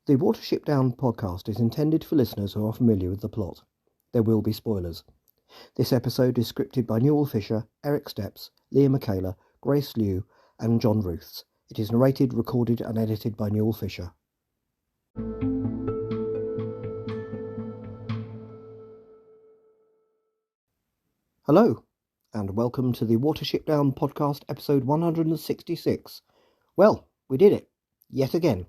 The Watership Down podcast is intended for listeners who are familiar with the plot. There will be spoilers. This episode is scripted by Newell Fisher, Erik Steps, Leea Mäkelä, Liu and John Ruths. It is narrated, recorded and edited by Newell Fisher. Hello, and welcome to the Watership Down podcast episode 166. Well, we did it. Yet again.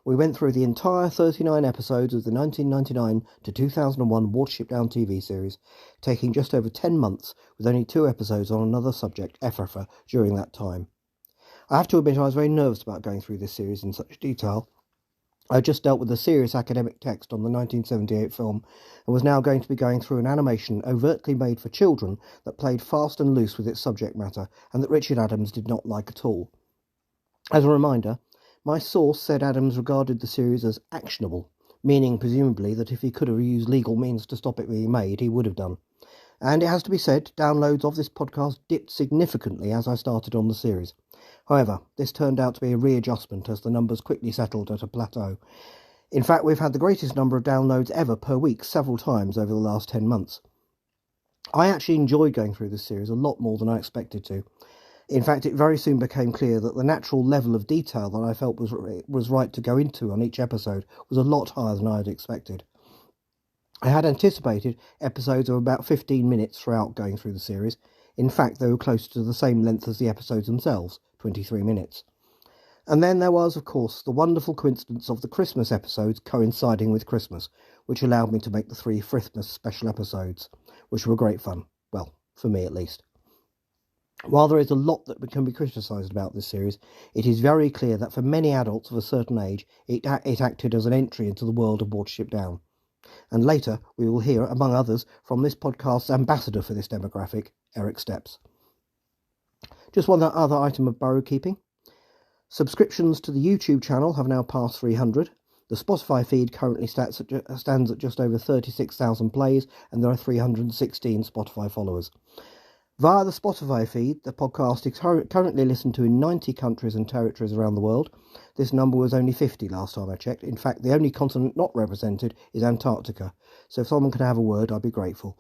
We went through the entire 39 episodes of the 1999 to 2001 Watership Down TV series, taking just over 10 months with only 2 episodes on another subject, Ephrata, during that time. I have to admit I was very nervous about going through this series in such detail. I just dealt with a serious academic text on the 1978 film and was now going to be going through an animation overtly made for children that played fast and loose with its subject matter and that Richard Adams did not like at all. As a reminder, my source said Adams regarded the series as actionable, meaning presumably that if he could have used legal means to stop it being made, he would have done. And it has to be said, downloads of this podcast dipped significantly as I started on the series. However, this turned out to be a readjustment as the numbers quickly settled at a plateau. In fact, we've had the greatest number of downloads ever per week several times over the last 10 months. I actually enjoyed going through this series a lot more than I expected to. In fact, it very soon became clear that the natural level of detail that I felt was right to go into on each episode was a lot higher than I had expected. I had anticipated episodes of about 15 minutes throughout going through the series. In fact, they were close to the same length as the episodes themselves, 23 minutes. And then there was, of course, the wonderful coincidence of the Christmas episodes coinciding with Christmas, which allowed me to make the 3 Christmas special episodes, which were great fun. Well, for me at least. While there is a lot that can be criticised about this series, it is very clear that for many adults of a certain age, it acted as an entry into the world of Watership Down. And later, we will hear, among others, from this podcast's ambassador for this demographic, Erik Steps. Just one other item of borough keeping. Subscriptions to the YouTube channel have now passed 300. The Spotify feed currently stands at just over 36,000 plays, and there are 316 Spotify followers. Via the Spotify feed, the podcast is currently listened to in 90 countries and territories around the world. This number was only 50 last time I checked. In fact, the only continent not represented is Antarctica. So if someone can have a word, I'd be grateful.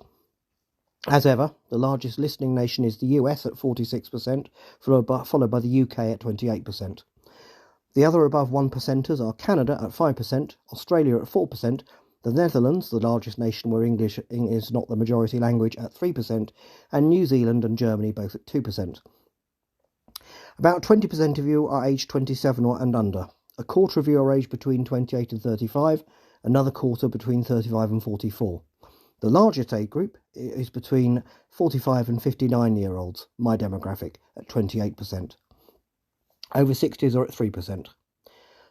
As ever, the largest listening nation is the US at 46%, followed by the UK at 28%. The other above 1%ers are Canada at 5%, Australia at 4%, the Netherlands, the largest nation where English is not the majority language, at 3%, and New Zealand and Germany both at 2%. About 20% of you are aged 27 and under. A quarter of you are aged between 28 and 35, another quarter between 35 and 44. The largest age group is between 45 and 59-year-olds, my demographic, at 28%. Over 60s are at 3%.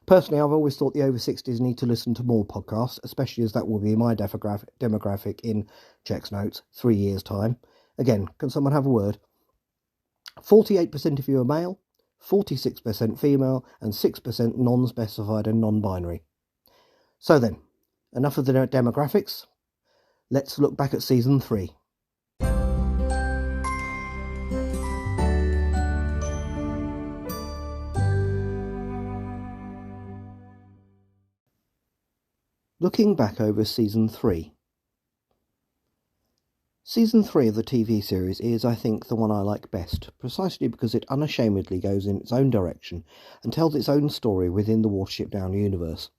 Personally, I've always thought the over 60s need to listen to more podcasts, especially as that will be my demographic in Check's Notes, 3 years' time. Again, can someone have a word? 48% of you are male, 46% female, and 6% non-specified and non-binary. So then, enough of the demographics. Let's look back at Season 3. Looking back over Season 3. Season 3 of the TV series is, I think, the one I like best, precisely because it unashamedly goes in its own direction and tells its own story within the Watership Down universe,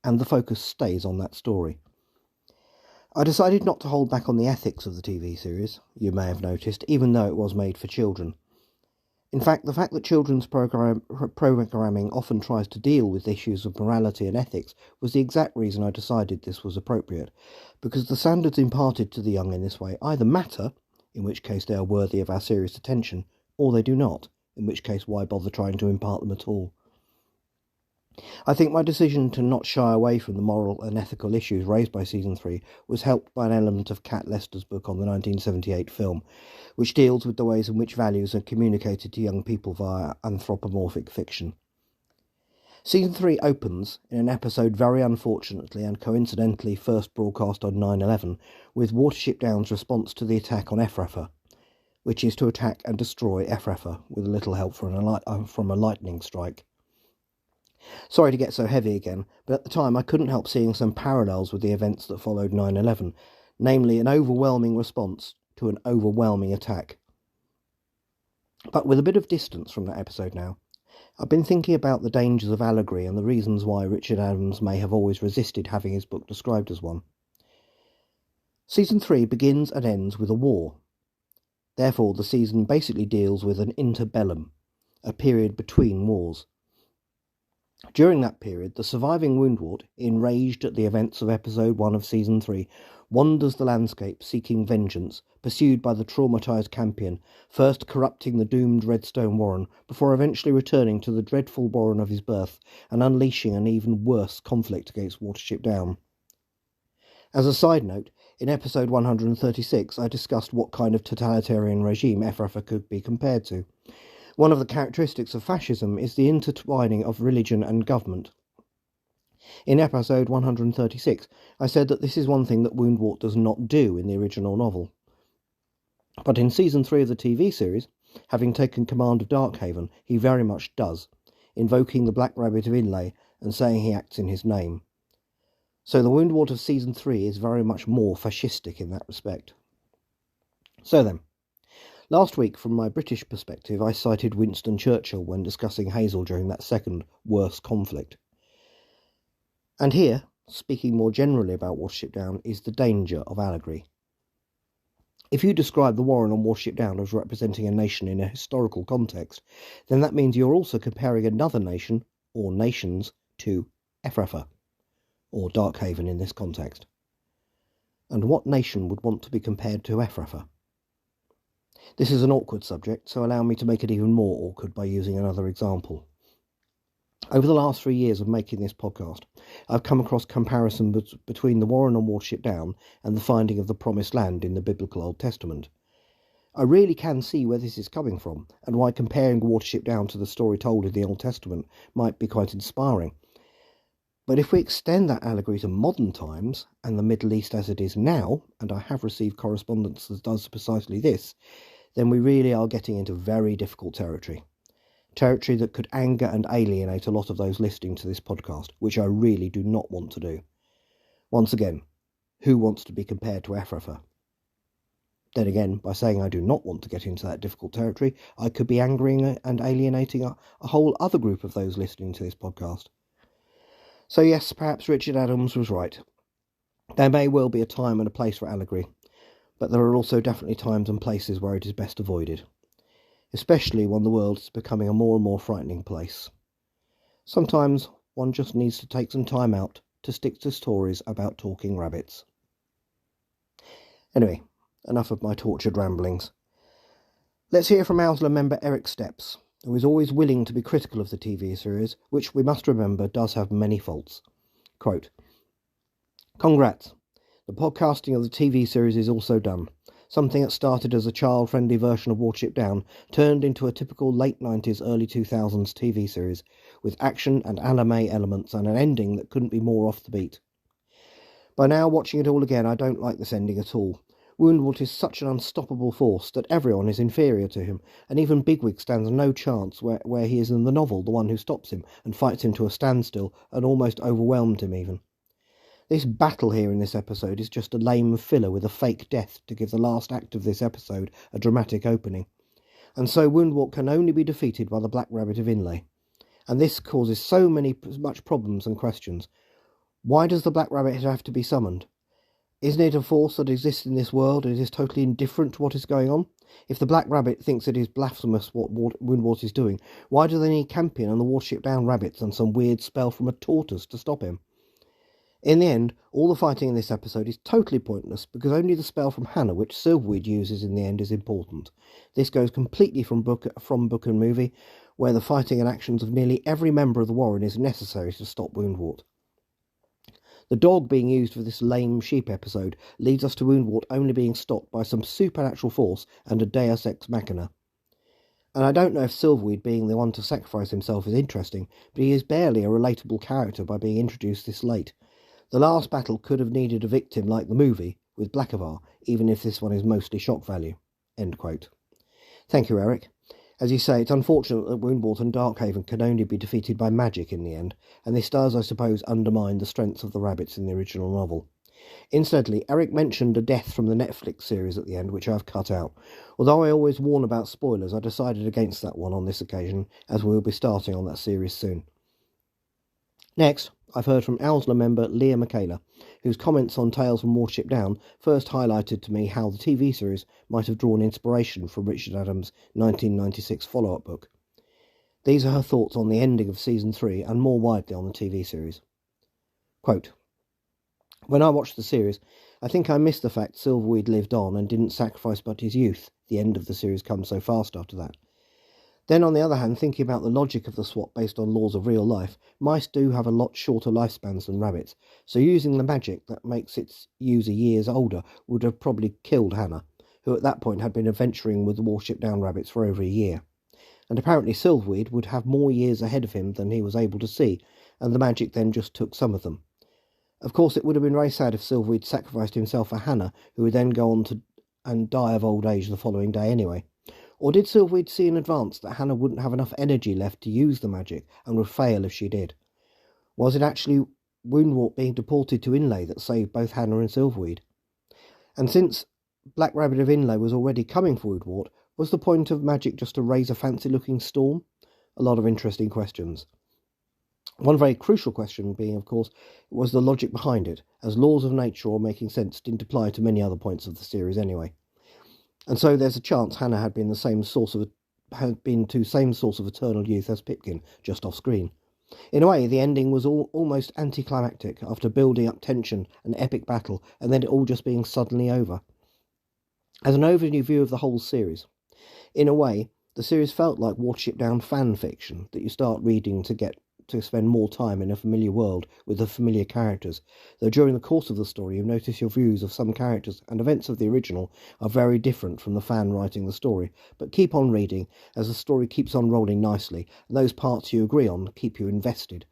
and the focus stays on that story. I decided not to hold back on the ethics of the TV series, you may have noticed, even though it was made for children. In fact, the fact that children's programming often tries to deal with issues of morality and ethics was the exact reason I decided this was appropriate, because the standards imparted to the young in this way either matter, in which case they are worthy of our serious attention, or they do not, in which case why bother trying to impart them at all. I think my decision to not shy away from the moral and ethical issues raised by Season 3 was helped by an element of Kat Lester's book on the 1978 film, which deals with the ways in which values are communicated to young people via anthropomorphic fiction. Season 3 opens in an episode very unfortunately and coincidentally first broadcast on 9/11 with Watership Down's response to the attack on Ephrata, which is to attack and destroy Ephrata with a little help from a lightning strike. Sorry to get so heavy again, but at the time I couldn't help seeing some parallels with the events that followed 9/11, namely an overwhelming response to an overwhelming attack. But with a bit of distance from that episode now, I've been thinking about the dangers of allegory and the reasons why Richard Adams may have always resisted having his book described as one. Season 3 begins and ends with a war. Therefore, the season basically deals with an interbellum, a period between wars. During that period, the surviving Woundwort, enraged at the events of episode 1 of season 3, wanders the landscape seeking vengeance, pursued by the traumatised Campion, first corrupting the doomed Redstone Warren, before eventually returning to the dreadful Warren of his birth and unleashing an even worse conflict against Watership Down. As a side note, in episode 136 I discussed what kind of totalitarian regime Ephrafa could be compared to. One of the characteristics of fascism is the intertwining of religion and government. In episode 136, I said that this is one thing that Woundwort does not do in the original novel. But in season 3 of the TV series, having taken command of Darkhaven, he very much does, invoking the Black Rabbit of Inlay and saying he acts in his name. So the Woundwort of season 3 is very much more fascistic in that respect. So then, last week, from my British perspective, I cited Winston Churchill when discussing Hazel during that second worst conflict. And here, speaking more generally about Watership Down, is the danger of allegory. If you describe the Warren on Watership Down as representing a nation in a historical context, then that means you're also comparing another nation, or nations, to Ephrafa, or Darkhaven in this context. And what nation would want to be compared to Ephrafa? This is an awkward subject, so allow me to make it even more awkward by using another example. Over the last 3 years of making this podcast, I've come across comparisons between the Warren on Watership Down and the finding of the Promised Land in the biblical Old Testament. I really can see where this is coming from, and why comparing Watership Down to the story told in the Old Testament might be quite inspiring. But if we extend that allegory to modern times, and the Middle East as it is now, and I have received correspondence that does precisely this, then we really are getting into very difficult territory. Territory that could anger and alienate a lot of those listening to this podcast, which I really do not want to do. Once again, who wants to be compared to Ephrafa? Then again, by saying I do not want to get into that difficult territory, I could be angering and alienating a whole other group of those listening to this podcast. So yes, perhaps Richard Adams was right. There may well be a time and a place for allegory, but there are also definitely times and places where it is best avoided, especially when the world is becoming a more and more frightening place. Sometimes one just needs to take some time out to stick to stories about talking rabbits. Anyway, enough of my tortured ramblings. Let's hear from Owsler member Erik Steps, who is always willing to be critical of the TV series, which we must remember does have many faults. Quote, "Congrats. The podcasting of the TV series is also done. Something that started as a child-friendly version of Watership Down turned into a typical late 90s, early 2000s TV series, with action and anime elements and an ending that couldn't be more off the beat. By now, watching it all again, I don't like this ending at all. Woundwort is such an unstoppable force that everyone is inferior to him, and even Bigwig stands no chance where he is in the novel, the one who stops him and fights him to a standstill and almost overwhelmed him even. This battle here in this episode is just a lame filler with a fake death to give the last act of this episode a dramatic opening. And so Woundwort can only be defeated by the Black Rabbit of Inlay. And this causes so much problems and questions. Why does the Black Rabbit have to be summoned? Isn't it a force that exists in this world and is totally indifferent to what is going on? If the Black Rabbit thinks it is blasphemous what Woundwort is doing, why do they need Campion and the Watership Down rabbits and some weird spell from a tortoise to stop him? In the end, all the fighting in this episode is totally pointless, because only the spell from Hannah, which Silverweed uses in the end, is important. This goes completely from book and movie, where the fighting and actions of nearly every member of the Warren is necessary to stop Woundwort. The dog being used for this lame sheep episode leads us to Woundwort only being stopped by some supernatural force and a Deus Ex Machina. And I don't know if Silverweed being the one to sacrifice himself is interesting, but he is barely a relatable character by being introduced this late. The last battle could have needed a victim like the movie, with Blackavar, even if this one is mostly shock value." End quote. Thank you, Erik. As you say, it's unfortunate that Woundwort and Darkhaven can only be defeated by magic in the end, and this does, I suppose, undermine the strength of the rabbits in the original novel. Incidentally, Erik mentioned a death from the Netflix series at the end, which I've cut out. Although I always warn about spoilers, I decided against that one on this occasion, as we will be starting on that series soon. Next, I've heard from Owsla member Leea Mäkelä, whose comments on Tales from Watership Down first highlighted to me how the TV series might have drawn inspiration from Richard Adams' 1996 follow-up book. These are her thoughts on the ending of Season 3 and more widely on the TV series. Quote, "When I watched the series, I think I missed the fact Silverweed lived on and didn't sacrifice but his youth. The end of the series comes so fast after that. Then, on the other hand, thinking about the logic of the swap based on laws of real life, mice do have a lot shorter lifespans than rabbits, so using the magic that makes its user years older would have probably killed Hannah, who at that point had been adventuring with the Watership Down rabbits for over a year. And apparently Silverweed would have more years ahead of him than he was able to see, and the magic then just took some of them. Of course, it would have been very sad if Silverweed sacrificed himself for Hannah, who would then go on to and die of old age the following day anyway. Or did Silverweed see in advance that Hannah wouldn't have enough energy left to use the magic and would fail if she did? Was it actually Woundwort being deported to Inlay that saved both Hannah and Silverweed? And since Black Rabbit of Inlay was already coming for Woundwort, was the point of magic just to raise a fancy-looking storm? A lot of interesting questions. One very crucial question being, of course, was the logic behind it, as laws of nature or making sense didn't apply to many other points of the series anyway. And so there's a chance Hannah had been to same source of eternal youth as Pipkin, just off screen. In a way, the ending was almost anticlimactic after building up tension, an epic battle, and then it all just being suddenly over. As an overview view of the whole series, in a way, the series felt like Watership Down fan fiction that you start reading to spend more time in a familiar world with the familiar characters, though during the course of the story you notice your views of some characters and events of the original are very different from the fan writing the story, but keep on reading as the story keeps on rolling nicely, and those parts you agree on keep you invested.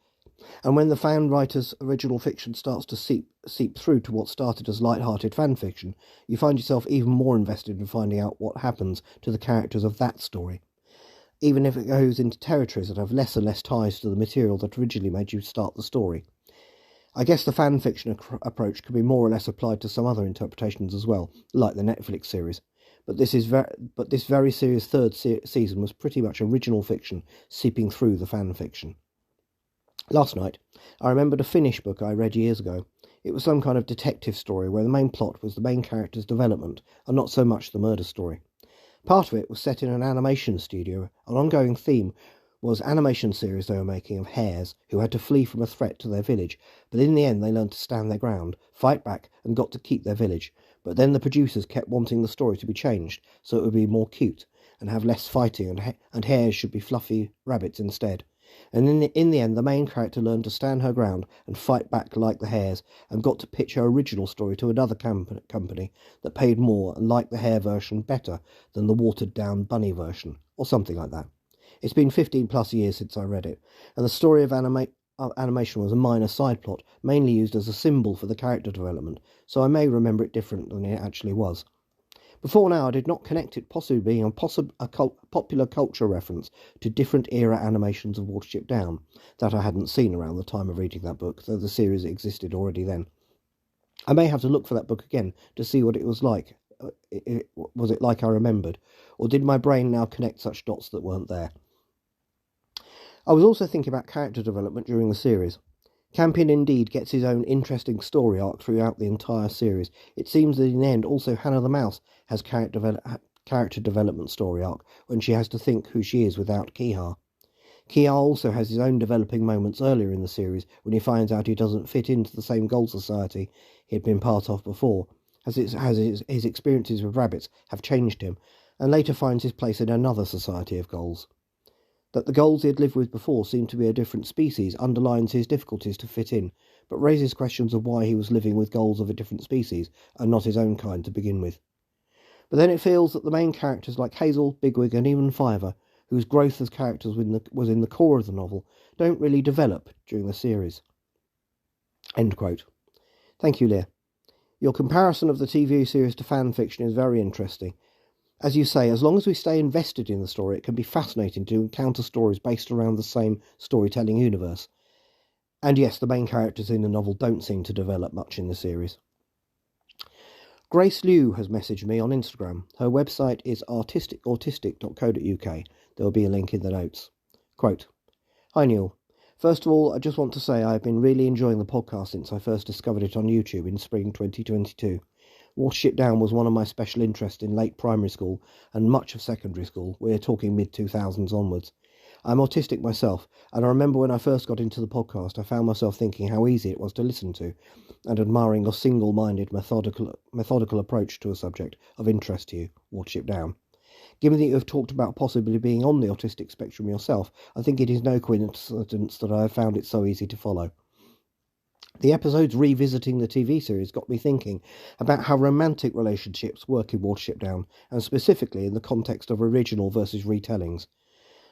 And when the fan writer's original fiction starts to seep through to what started as light-hearted fan fiction, you find yourself even more invested in finding out what happens to the characters of that story, even if it goes into territories that have less and less ties to the material that originally made you start the story. I guess the fan fiction approach could be more or less applied to some other interpretations as well, like the Netflix series. But this very series' third season was pretty much original fiction seeping through the fan fiction. Last night, I remembered a Finnish book I read years ago. It was some kind of detective story where the main plot was the main character's development and not so much the murder story. Part of it was set in an animation studio. An ongoing theme was animation series they were making of hares who had to flee from a threat to their village, but in the end they learned to stand their ground, fight back, and got to keep their village. But then the producers kept wanting the story to be changed, so it would be more cute, and have less fighting, and hares should be fluffy rabbits instead. And in the end, the main character learned to stand her ground and fight back like the hares, and got to pitch her original story to another company that paid more and liked the hare version better than the watered-down bunny version, or something like that. It's been 15 plus years since I read it, and the story of animation was a minor side plot, mainly used as a symbol for the character development, so I may remember it different than it actually was. Before now, I did not connect it possibly being a popular culture reference to different era animations of Watership Down that I hadn't seen around the time of reading that book, though the series existed already then. I may have to look for that book again to see what it was like. Was it like I remembered, or did my brain now connect such dots that weren't there? I was also thinking about character development during the series. Campion indeed gets his own interesting story arc throughout the entire series. It seems that in the end also Hannah the Mouse has character development story arc when she has to think who she is without Kihar. Kihar also has his own developing moments earlier in the series when he finds out he doesn't fit into the same goal society he had been part of before, as his experiences with rabbits have changed him, and later finds his place in another society of gulls. That the gulls he had lived with before seemed to be a different species underlines his difficulties to fit in, but raises questions of why he was living with gulls of a different species and not his own kind to begin with. But then it feels that the main characters like Hazel, Bigwig and even Fiver, whose growth as characters was in the core of the novel, don't really develop during the series. End quote. Thank you, Leah. Your comparison of the TV series to fan fiction is very interesting. As you say, as long as we stay invested in the story, it can be fascinating to encounter stories based around the same storytelling universe. And yes, the main characters in the novel don't seem to develop much in the series. Grace Liu has messaged me on Instagram. Her website is autistic.co.uk. There will be a link in the notes. Quote, "Hi Newell. First of all, I just want to say I've been really enjoying the podcast since I first discovered it on YouTube in spring 2022. Watership Down was one of my special interests in late primary school and much of secondary school. We're talking mid-2000s onwards. I'm autistic myself, and I remember when I first got into the podcast, I found myself thinking how easy it was to listen to, and admiring your single-minded, methodical approach to a subject of interest to you, Watership Down. Given that you have talked about possibly being on the autistic spectrum yourself, I think it is no coincidence that I have found it so easy to follow. The episodes revisiting the TV series got me thinking about how romantic relationships work in Watership Down, and specifically in the context of original versus retellings.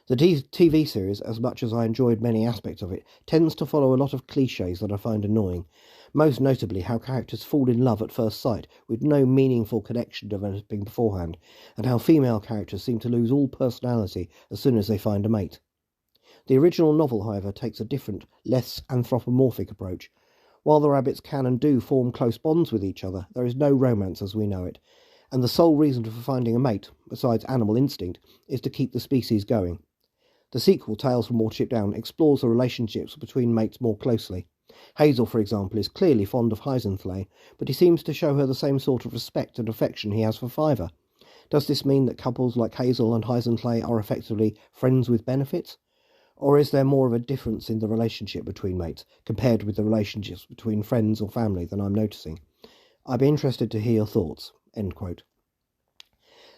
The TV series, as much as I enjoyed many aspects of it, tends to follow a lot of cliches that I find annoying, most notably how characters fall in love at first sight with no meaningful connection developing beforehand, and how female characters seem to lose all personality as soon as they find a mate. The original novel, however, takes a different, less anthropomorphic approach. While the rabbits can and do form close bonds with each other, there is no romance as we know it, and the sole reason for finding a mate, besides animal instinct, is to keep the species going. The sequel, Tales from Watership Down, explores the relationships between mates more closely. Hazel, for example, is clearly fond of Heisenthal, but he seems to show her the same sort of respect and affection he has for Fiver. Does this mean that couples like Hazel and Heisenthal are effectively friends with benefits? Or is there more of a difference in the relationship between mates, compared with the relationships between friends or family than I'm noticing? I'd be interested to hear your thoughts." End quote.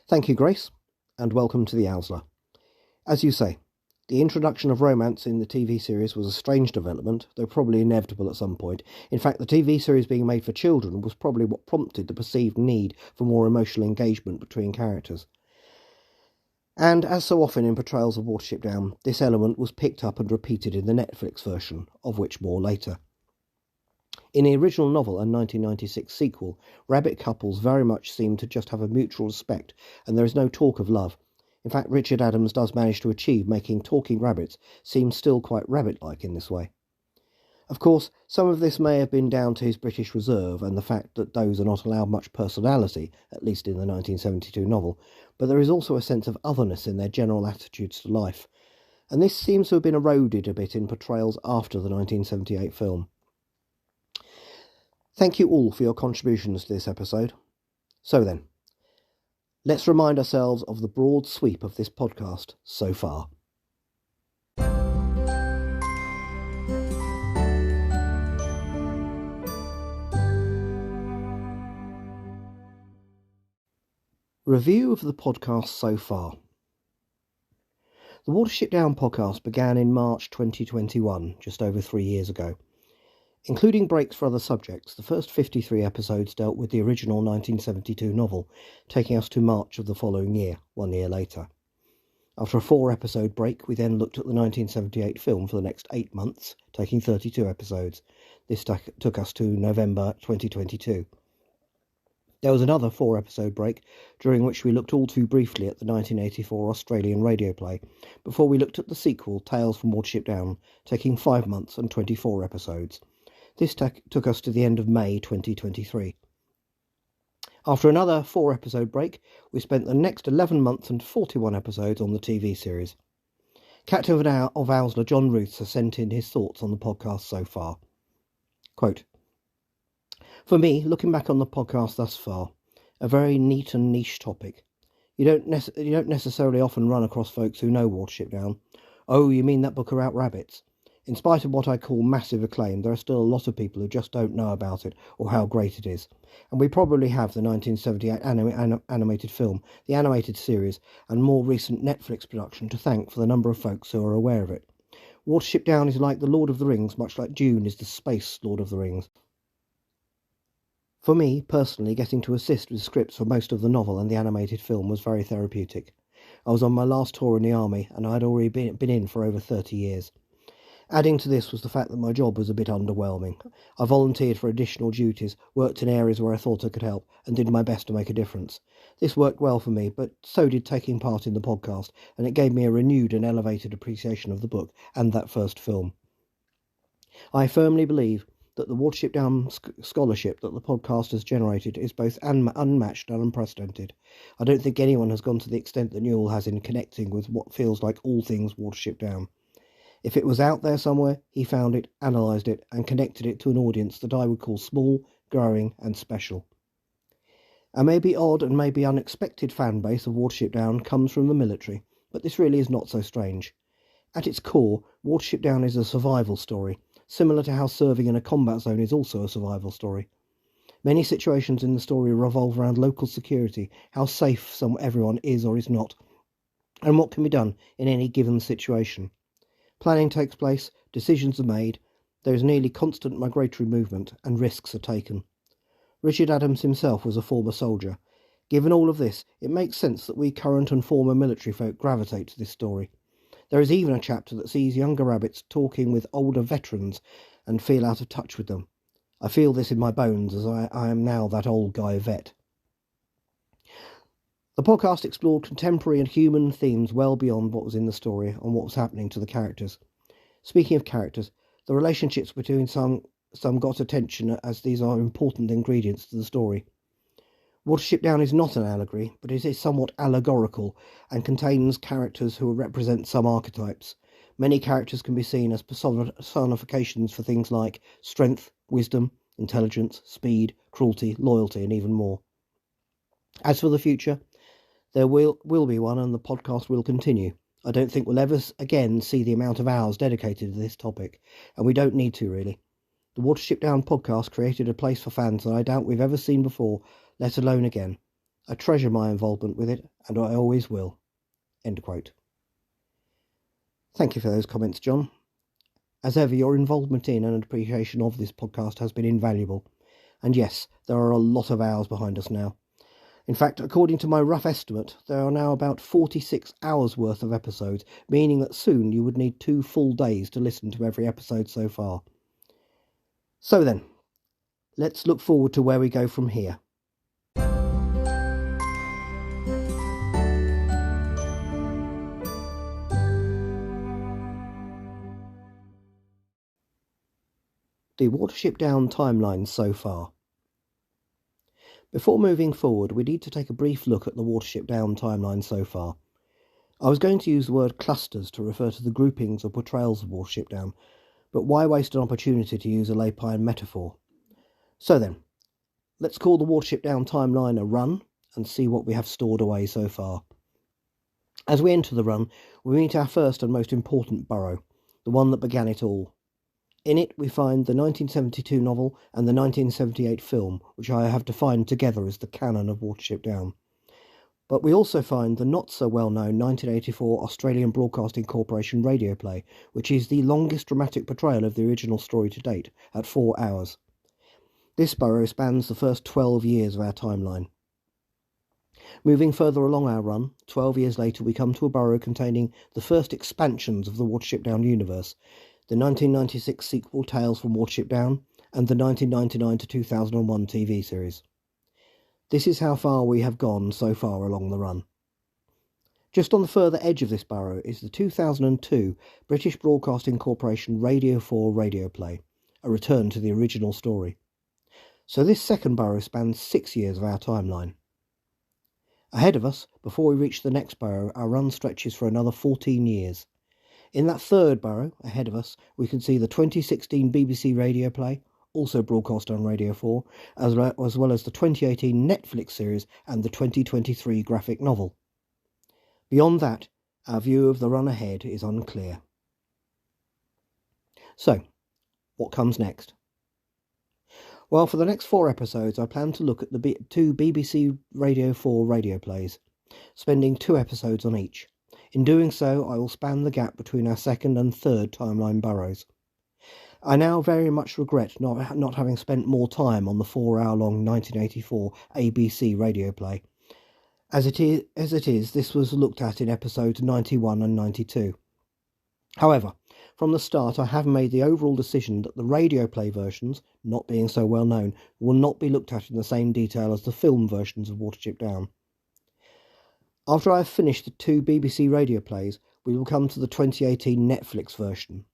Thank you, Grace, and welcome to the Owsler. As you say, the introduction of romance in the TV series was a strange development, though probably inevitable at some point. In fact, the TV series being made for children was probably what prompted the perceived need for more emotional engagement between characters. And as so often in portrayals of Watership Down, this element was picked up and repeated in the Netflix version, of which more later. In the original novel and 1996 sequel, rabbit couples very much seem to just have a mutual respect, and there is no talk of love. In fact, Richard Adams does manage to achieve making talking rabbits seem still quite rabbit-like in this way. Of course, some of this may have been down to his British reserve and the fact that those are not allowed much personality, at least in the 1972 novel, but there is also a sense of otherness in their general attitudes to life, and this seems to have been eroded a bit in portrayals after the 1978 film. Thank you all for your contributions to this episode. So then, let's remind ourselves of the broad sweep of this podcast so far. Review of the podcast so far. The Watership Down podcast began in March 2021, just over 3 years ago. Including breaks for other subjects, the first 53 episodes dealt with the original 1972 novel, taking us to March of the following year, 1 year later. After a 4-episode break, we then looked at the 1978 film for the next 8 months, taking 32 episodes. This took us to November 2022. There was another 4-episode break, during which we looked all too briefly at the 1984 Australian radio play, before we looked at the sequel, Tales from Watership Down, taking 5 months and 24 episodes. This took us to the end of May 2023. After another 4-episode break, we spent the next 11 months and 41 episodes on the TV series. Captain of Owsler John Ruths has sent in his thoughts on the podcast so far. Quote, "For me, looking back on the podcast thus far, a very neat and niche topic. You don't necessarily often run across folks who know Watership Down. Oh, you mean that book about rabbits? In spite of what I call massive acclaim, there are still a lot of people who just don't know about it or how great it is. And we probably have the 1978 animated film, the animated series, and more recent Netflix production to thank for the number of folks who are aware of it. Watership Down is like the Lord of the Rings, much like Dune is the space Lord of the Rings. For me, personally, getting to assist with scripts for most of the novel and the animated film was very therapeutic. I was on my last tour in the army, and I had already been in for over 30 years. Adding to this was the fact that my job was a bit underwhelming. I volunteered for additional duties, worked in areas where I thought I could help, and did my best to make a difference. This worked well for me, but so did taking part in the podcast, and it gave me a renewed and elevated appreciation of the book and that first film. I firmly believe that the Watership Down scholarship that the podcast has generated is both unmatched and unprecedented. I don't think anyone has gone to the extent that Newell has in connecting with what feels like all things Watership Down. If it was out there somewhere, he found it, analysed it, and connected it to an audience that I would call small, growing, and special. A maybe odd and maybe unexpected fan base of Watership Down comes from the military, but this really is not so strange. At its core, Watership Down is a survival story, similar to how serving in a combat zone is also a survival story. Many situations in the story revolve around local security, how safe everyone is or is not, and what can be done in any given situation. Planning takes place, decisions are made, there is nearly constant migratory movement, and risks are taken. Richard Adams himself was a former soldier. Given all of this, it makes sense that we current and former military folk gravitate to this story. There is even a chapter that sees younger rabbits talking with older veterans and feel out of touch with them. I feel this in my bones, as I am now that old guy vet. The podcast explored contemporary and human themes well beyond what was in the story and what was happening to the characters. Speaking of characters, the relationships between some got attention, as these are important ingredients to the story. Watership Down is not an allegory, but it is somewhat allegorical and contains characters who represent some archetypes. Many characters can be seen as personifications for things like strength, wisdom, intelligence, speed, cruelty, loyalty, and even more. As for the future, there will be one, and the podcast will continue. I don't think we'll ever again see the amount of hours dedicated to this topic, and we don't need to, really. The Watership Down podcast created a place for fans that I doubt we've ever seen before, let alone again. I treasure my involvement with it, and I always will. End quote. Thank you for those comments, John. As ever, your involvement in and appreciation of this podcast has been invaluable. And yes, there are a lot of hours behind us now. In fact, according to my rough estimate, there are now about 46 hours worth of episodes, meaning that soon you would need 2 full days to listen to every episode so far. So then, let's look forward to where we go from here. The Watership Down timeline so far. Before moving forward, we need to take a brief look at the Watership Down timeline so far. I was going to use the word clusters to refer to the groupings or portrayals of Watership Down, but why waste an opportunity to use a Lepian metaphor? So then, let's call the Watership Down timeline a run and see what we have stored away so far. As we enter the run, we meet our first and most important burrow, the one that began it all. In it we find the 1972 novel and the 1978 film, which I have defined together as the canon of Watership Down. But we also find the not-so-well-known 1984 Australian Broadcasting Corporation radio play, which is the longest dramatic portrayal of the original story to date, at 4 hours. This burrow spans the first 12 years of our timeline. Moving further along our run, 12 years later we come to a burrow containing the first expansions of the Watership Down universe, the 1996 sequel Tales from Watership Down, and the 1999 to 2001 TV series. This is how far we have gone so far along the run. Just on the further edge of this burrow is the 2002 British Broadcasting Corporation Radio 4 radio play, a return to the original story. So this second burrow spans 6 years of our timeline. Ahead of us, before we reach the next burrow, our run stretches for another 14 years. In that third burrow, ahead of us, we can see the 2016 BBC radio play, also broadcast on Radio 4, as well as the 2018 Netflix series and the 2023 graphic novel. Beyond that, our view of the run ahead is unclear. So, what comes next? Well, for the next 4 episodes, I plan to look at the 2 BBC Radio 4 radio plays, spending 2 episodes on each. In doing so, I will span the gap between our second and third timeline burrows. I now very much regret not having spent more time on the 4-hour-long 1984 ABC radio play. As it is, this was looked at in episodes 91 and 92. However, From the start, I have made the overall decision that the radio play versions, not being so well known, will not be looked at in the same detail as the film versions of Watership Down. After I have finished the 2 BBC radio plays, we will come to the 2018 Netflix version.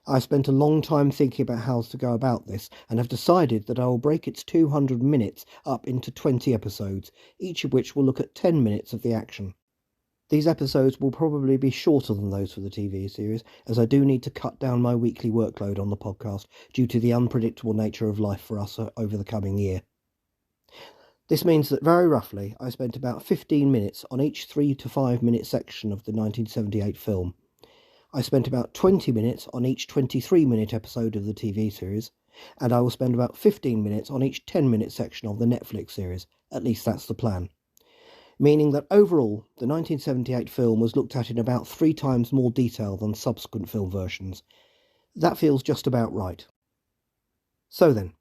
I spent a long time thinking about how to go about this and have decided that I will break its 200 minutes up into 20 episodes, each of which will look at 10 minutes of the action. These episodes will probably be shorter than those for the TV series, as I do need to cut down my weekly workload on the podcast due to the unpredictable nature of life for us over the coming year. This means that very roughly I spent about 15 minutes on each 3 to 5 minute section of the 1978 film. I spent about 20 minutes on each 23-minute episode of the TV series, and I will spend about 15 minutes on each 10-minute section of the Netflix series. At least that's the plan. Meaning that overall, the 1978 film was looked at in about 3 times more detail than subsequent film versions. That feels just about right. So then,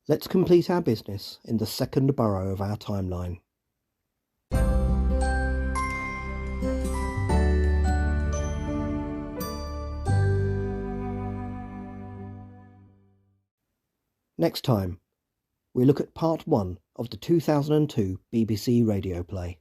let's complete our business in the second burrow of our timeline. Next time, we look at part 1 of the 2002 BBC radio play.